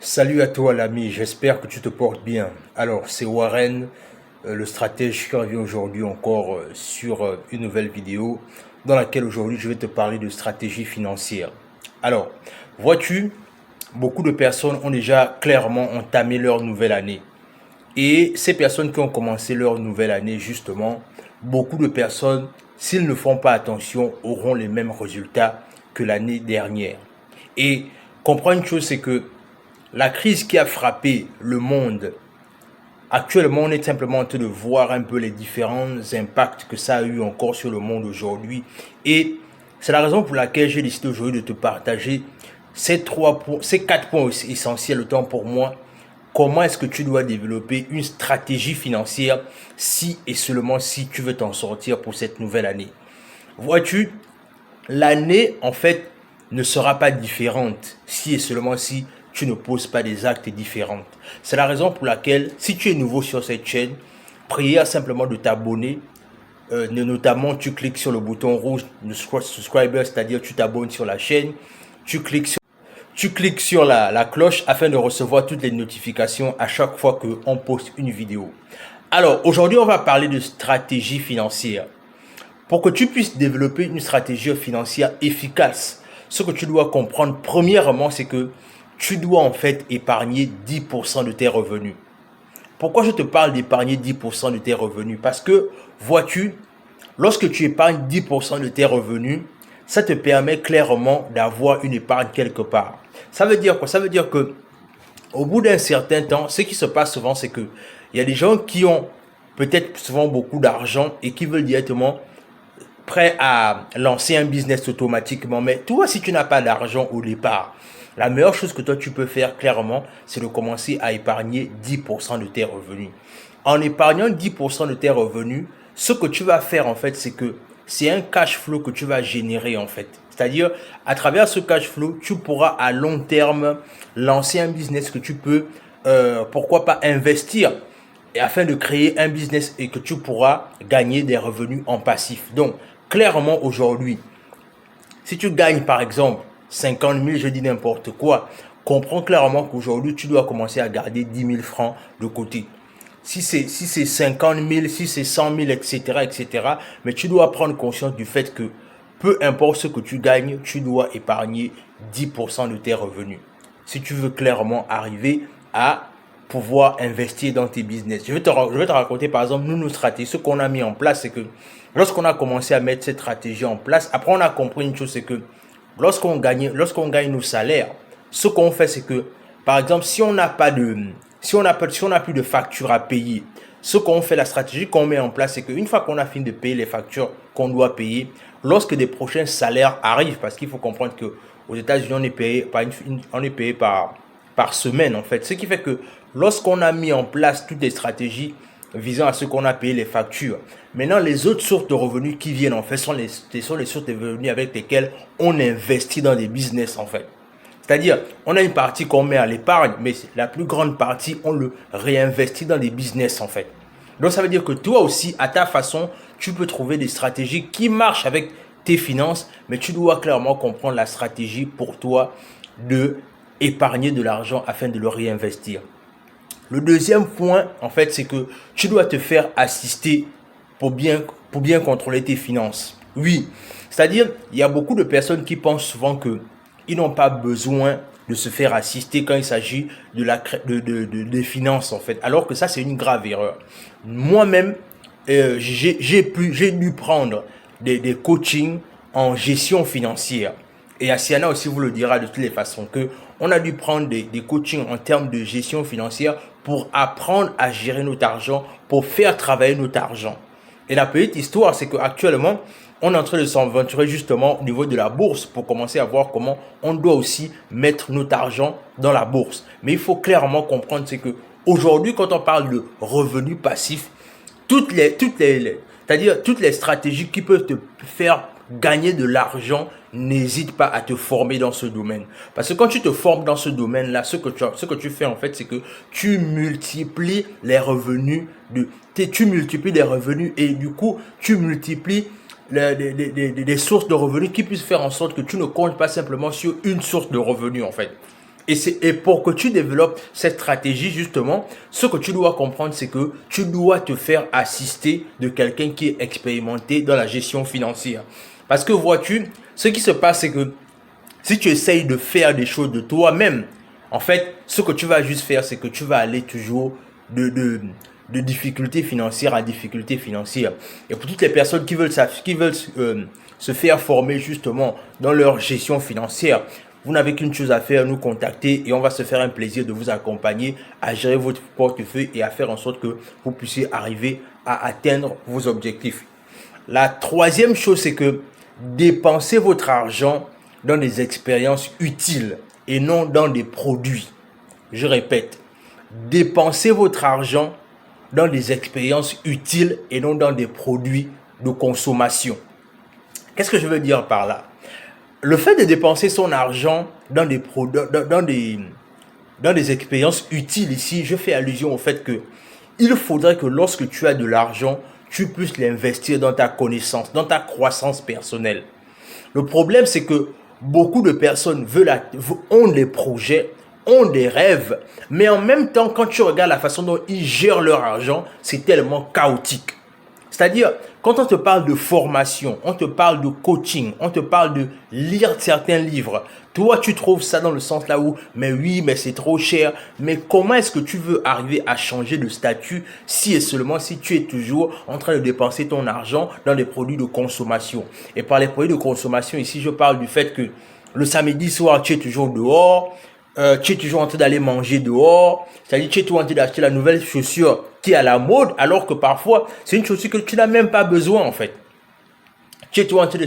Salut à toi l'ami, j'espère que tu te portes bien. Alors c'est Warren, le stratège qui revient aujourd'hui encore sur une nouvelle vidéo dans laquelle aujourd'hui je vais te parler de stratégie financière. Alors, vois-tu, beaucoup de personnes ont déjà clairement entamé leur nouvelle année. Et ces personnes qui ont commencé leur nouvelle année justement, beaucoup de personnes, s'ils ne font pas attention, auront les mêmes résultats que l'année dernière. Et comprends une chose, c'est que la crise qui a frappé le monde, actuellement, on est simplement en train de voir un peu les différents impacts que ça a eu encore sur le monde aujourd'hui. Et c'est la raison pour laquelle j'ai décidé aujourd'hui de te partager ces 4 points essentiels, autant pour moi. Comment est-ce que tu dois développer une stratégie financière si et seulement si tu veux t'en sortir pour cette nouvelle année? Vois-tu, l'année, en fait, ne sera pas différente si et seulement si tu ne poses pas des actes différents. C'est la raison pour laquelle, si tu es nouveau sur cette chaîne, prière simplement de t'abonner. Notamment, tu cliques sur le bouton rouge de subscriber, c'est-à-dire tu t'abonnes sur la chaîne. Tu cliques sur la cloche afin de recevoir toutes les notifications à chaque fois qu'on poste une vidéo. Alors, aujourd'hui, on va parler de stratégie financière. Pour que tu puisses développer une stratégie financière efficace, ce que tu dois comprendre premièrement, c'est que tu dois en fait épargner 10% de tes revenus. Pourquoi je te parle d'épargner 10% de tes revenus? Parce que, vois-tu, lorsque tu épargnes 10% de tes revenus, ça te permet clairement d'avoir une épargne quelque part. Ça veut dire quoi? Ça veut dire que au bout d'un certain temps, ce qui se passe souvent, c'est que il y a des gens qui ont peut-être souvent beaucoup d'argent et qui veulent directement prêt à lancer un business automatiquement. Mais toi, si tu n'as pas d'argent au départ, la meilleure chose que toi tu peux faire clairement, c'est de commencer à épargner 10% de tes revenus. En épargnant 10% de tes revenus, ce que tu vas faire en fait, c'est que c'est un cash flow que tu vas générer en fait. C'est-à-dire, à travers ce cash flow, tu pourras à long terme lancer un business que tu peux, pourquoi pas, investir et afin de créer un business et que tu pourras gagner des revenus en passif. Donc, clairement aujourd'hui, si tu gagnes par exemple 50 000, je dis n'importe quoi, comprends clairement qu'aujourd'hui, tu dois commencer à garder 10 000 francs de côté. Si c'est 50 000, si c'est 100 000, etc., etc., mais tu dois prendre conscience du fait que peu importe ce que tu gagnes, tu dois épargner 10% de tes revenus. Si tu veux clairement arriver à pouvoir investir dans tes business. Je vais te raconter par exemple, nous, nos stratégies, ce qu'on a mis en place, c'est que lorsqu'on a commencé à mettre cette stratégie en place, après on a compris une chose, c'est que lorsqu'on gagne nos salaires, ce qu'on fait, c'est que, par exemple, si on n'a plus de factures à payer, ce qu'on fait, la stratégie qu'on met en place, c'est qu'une fois qu'on a fini de payer les factures qu'on doit payer, lorsque des prochains salaires arrivent, parce qu'il faut comprendre que aux États-Unis, on est payé par semaine en fait. Ce qui fait que lorsqu'on a mis en place toutes les stratégies visant à ce qu'on a payé les factures, maintenant les autres sources de revenus qui viennent en fait sont les sources de revenus avec lesquelles on investit dans des business en fait. C'est-à-dire, on a une partie qu'on met à l'épargne, mais la plus grande partie, on le réinvestit dans des business en fait. Donc ça veut dire que toi aussi, à ta façon, tu peux trouver des stratégies qui marchent avec tes finances, mais tu dois clairement comprendre la stratégie pour toi de épargner de l'argent afin de le réinvestir. Le deuxième point, en fait, c'est que tu dois te faire assister pour bien contrôler tes finances. Oui, c'est-à-dire, il y a beaucoup de personnes qui pensent souvent qu'ils n'ont pas besoin de se faire assister quand il s'agit des finances, en fait. Alors que ça, c'est une grave erreur. Moi-même, j'ai dû prendre des coachings en gestion financière. Et Asiana aussi vous le dira de toutes les façons que on a dû prendre des coachings en termes de gestion financière pour apprendre à gérer notre argent, pour faire travailler notre argent. Et la petite histoire, c'est qu'actuellement, on est en train de s'aventurer justement au niveau de la bourse pour commencer à voir comment on doit aussi mettre notre argent dans la bourse. Mais il faut clairement comprendre, c'est que aujourd'hui, quand on parle de revenus passifs, c'est-à-dire toutes les stratégies qui peuvent te faire gagner de l'argent, n'hésite pas à te former dans ce domaine. Parce que quand tu te formes dans ce domaine-là, ce que tu fais en fait, c'est que tu multiplies les revenus et du coup, tu multiplies des sources de revenus qui puissent faire en sorte que tu ne comptes pas simplement sur une source de revenus en fait. Et pour que tu développes cette stratégie, justement, ce que tu dois comprendre, c'est que tu dois te faire assister de quelqu'un qui est expérimenté dans la gestion financière. Parce que vois-tu, ce qui se passe, c'est que si tu essayes de faire des choses de toi-même, en fait, ce que tu vas juste faire, c'est que tu vas aller toujours de difficulté financière à difficulté financière. Et pour toutes les personnes qui veulent se faire former justement dans leur gestion financière, vous n'avez qu'une chose à faire, nous contacter et on va se faire un plaisir de vous accompagner à gérer votre portefeuille et à faire en sorte que vous puissiez arriver à atteindre vos objectifs. La troisième chose, c'est que dépensez votre argent dans des expériences utiles et non dans des produits. Je répète, dépensez votre argent dans des expériences utiles et non dans des produits de consommation. Qu'est-ce que je veux dire par là? Le fait de dépenser son argent dans des expériences utiles ici, je fais allusion au fait que il faudrait que lorsque tu as de l'argent, tu puisses l'investir dans ta connaissance, dans ta croissance personnelle. Le problème, c'est que beaucoup de personnes ont des projets, ont des rêves, mais en même temps, quand tu regardes la façon dont ils gèrent leur argent, c'est tellement chaotique. C'est-à-dire, quand on te parle de formation, on te parle de coaching, on te parle de lire certains livres, toi, tu trouves ça dans le sens là où, mais oui, mais c'est trop cher. Mais comment est-ce que tu veux arriver à changer de statut si et seulement si tu es toujours en train de dépenser ton argent dans des produits de consommation? Et par les produits de consommation, ici, je parle du fait que le samedi soir, tu es toujours dehors, tu es toujours en train d'aller manger dehors, c'est-à-dire tu es toujours en train d'acheter la nouvelle chaussure qui est à la mode, alors que parfois, c'est une chaussure que tu n'as même pas besoin en fait. Tu es toujours en train de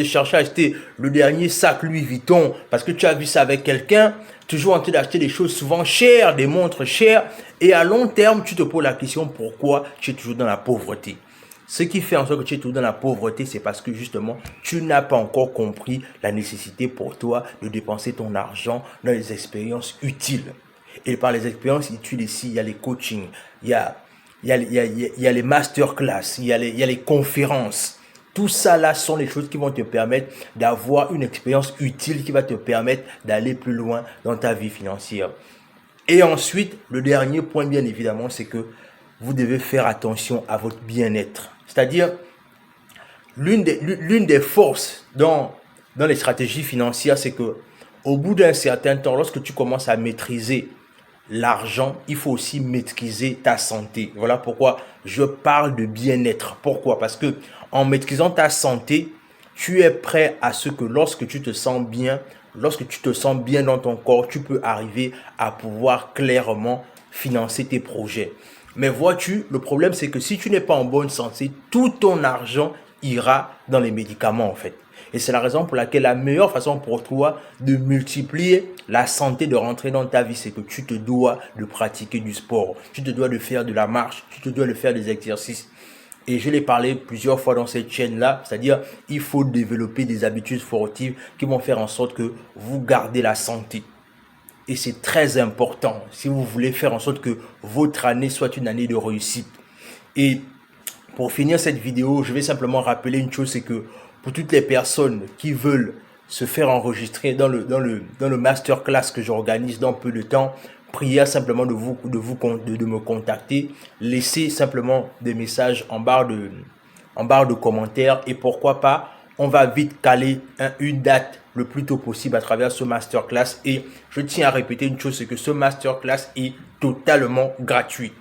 chercher à acheter le dernier sac Louis Vuitton parce que tu as vu ça avec quelqu'un, toujours en train d'acheter des choses souvent chères, des montres chères, et à long terme, tu te poses la question pourquoi tu es toujours dans la pauvreté. Ce qui fait en sorte que tu es toujours dans la pauvreté, c'est parce que justement, tu n'as pas encore compris la nécessité pour toi de dépenser ton argent dans les expériences utiles. Et par les expériences utiles ici, il y a les coachings, il y a les masterclass, il y a les conférences. Tout ça là sont les choses qui vont te permettre d'avoir une expérience utile qui va te permettre d'aller plus loin dans ta vie financière. Et ensuite, le dernier point bien évidemment, c'est que vous devez faire attention à votre bien-être. C'est-à-dire, l'une des forces dans les stratégies financières, c'est que au bout d'un certain temps, lorsque tu commences à maîtriser l'argent, il faut aussi maîtriser ta santé. Voilà pourquoi je parle de bien-être. Pourquoi? Parce que en maîtrisant ta santé, tu es prêt à ce que lorsque tu te sens bien dans ton corps, tu peux arriver à pouvoir clairement financer tes projets. Mais vois-tu, le problème c'est que si tu n'es pas en bonne santé, tout ton argent ira dans les médicaments en fait. Et c'est la raison pour laquelle la meilleure façon pour toi de multiplier la santé, de rentrer dans ta vie, c'est que tu te dois de pratiquer du sport. Tu te dois de faire de la marche, tu te dois de faire des exercices. Et je l'ai parlé plusieurs fois dans cette chaîne-là, c'est-à-dire il faut développer des habitudes sportives qui vont faire en sorte que vous gardez la santé. Et c'est très important si vous voulez faire en sorte que votre année soit une année de réussite. Et pour finir cette vidéo, je vais simplement rappeler une chose, c'est que pour toutes les personnes qui veulent se faire enregistrer dans le masterclass que j'organise dans peu de temps, priez simplement de me contacter. Laissez simplement des messages en barre de commentaires et pourquoi pas, on va vite caler une date le plus tôt possible à travers ce masterclass. Et je tiens à répéter une chose, c'est que ce masterclass est totalement gratuit.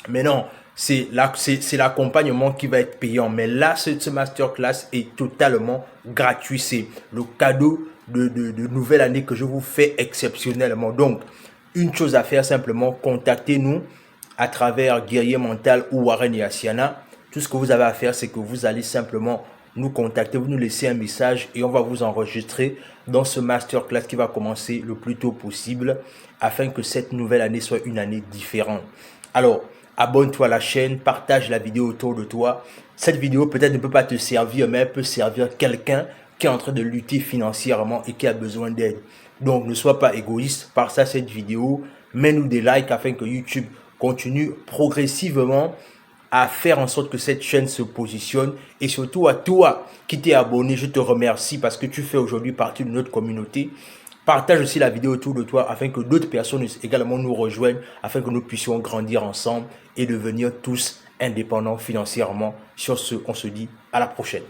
Mais non, c'est l'accompagnement qui va être payant. Mais là, ce masterclass est totalement gratuit. C'est le cadeau de nouvelle année que je vous fais exceptionnellement. Donc, une chose à faire, simplement, contactez-nous à travers Guerrier Mental ou Warren et Asiana. Tout ce que vous avez à faire, c'est que vous allez simplement nous contacter, vous nous laissez un message et on va vous enregistrer dans ce masterclass qui va commencer le plus tôt possible afin que cette nouvelle année soit une année différente. Alors, abonne-toi à la chaîne, partage la vidéo autour de toi. Cette vidéo peut-être ne peut pas te servir, mais elle peut servir quelqu'un qui est en train de lutter financièrement et qui a besoin d'aide. Donc, ne sois pas égoïste, partage cette vidéo, mets-nous des likes afin que YouTube continue progressivement à faire en sorte que cette chaîne se positionne. Et surtout à toi qui t'es abonné, je te remercie parce que tu fais aujourd'hui partie de notre communauté. Partage aussi la vidéo autour de toi afin que d'autres personnes également nous rejoignent, afin que nous puissions grandir ensemble et devenir tous indépendants financièrement. Sur ce, on se dit à la prochaine.